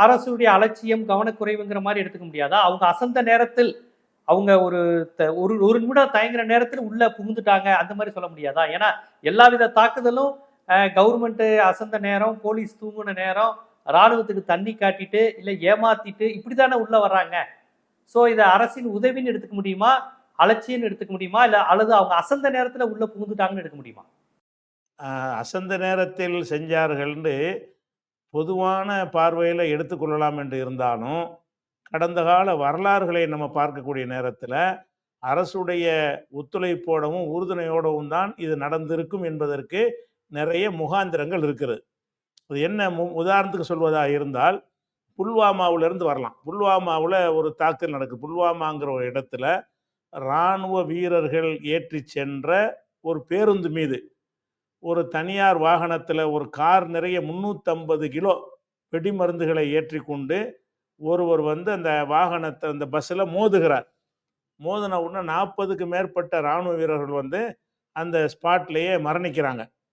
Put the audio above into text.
அரசுடைய அலட்சியம், கவனக்குறைவுங்கிற மாரி எடுத்துக்க முடியாதா? அவங்க அசந்த நேரத்தில் அவங்க ஒரு ஒரு நிமிடம் தயங்குற நேரத்தில் உள்ள புகுந்துட்டாங்க அந்த மாரி சொல்ல முடியாதா? ஏன்னா எல்லாவித தாக்குதலும் கவர்மெண்ட் அசந்த நேரம், போலீஸ் தூங்குன நேரம், ராணுவத்துக்கு தண்ணி காட்டிட்டு, இல்ல ஏமாத்திட்டு இப்படித்தானே உள்ள வர்றாங்க. சோ இத அரசின் உதவின்னு எடுத்துக்க முடியுமா? அலட்சியம்னு எடுத்துக்க முடியுமா? இல்ல அல்லது அவங்க அசந்த நேரத்துல உள்ள புகுந்துட்டாங்கன்னு எடுக்க முடியுமா? அசந்த நேரத்தில் செஞ்சார்கள்ன்னு பொதுவான பார்வையில எடுத்துக்கொள்ளலாம் என்று இருந்தாலும், கடந்த கால வரலாறுகளை நம்ம பார்க்கக்கூடிய நேரத்தில, அரசுடைய ஒத்துழைப்போடவும், உறுதுணையோடவும் தான் இது நடந்திருக்கும் என்பதற்கு நிறைய முகாந்திரங்கள் இருக்கிறது. அது என்ன உதாரணத்துக்கு சொல்வதா இருந்தால், புல்வாமாவிலிருந்து வரலாம். புல்வாமாவுல ஒரு தாக்குதல் நடக்குது. புல்வாமாங்கிற ஒரு இடத்துல ராணுவ வீரர்கள் ஏற்றிச் சென்ற ஒரு பேருந்து மீது, ஒரு தனியார் வாகனத்தில ஒரு கார் நிறைய 350 கிலோ வெடிமருந்துகளை ஏற்றிக்கொண்டு ஒருவர் வந்து அந்த வாகனத்த அந்த பஸ்ஸில மோதுகிறார். மோதுன உடனே 40க்கு மேற்பட்ட ராணுவ வீரர்கள் வந்து அந்த ஸ்பாட்லயே மரணிக்கிறாங்க.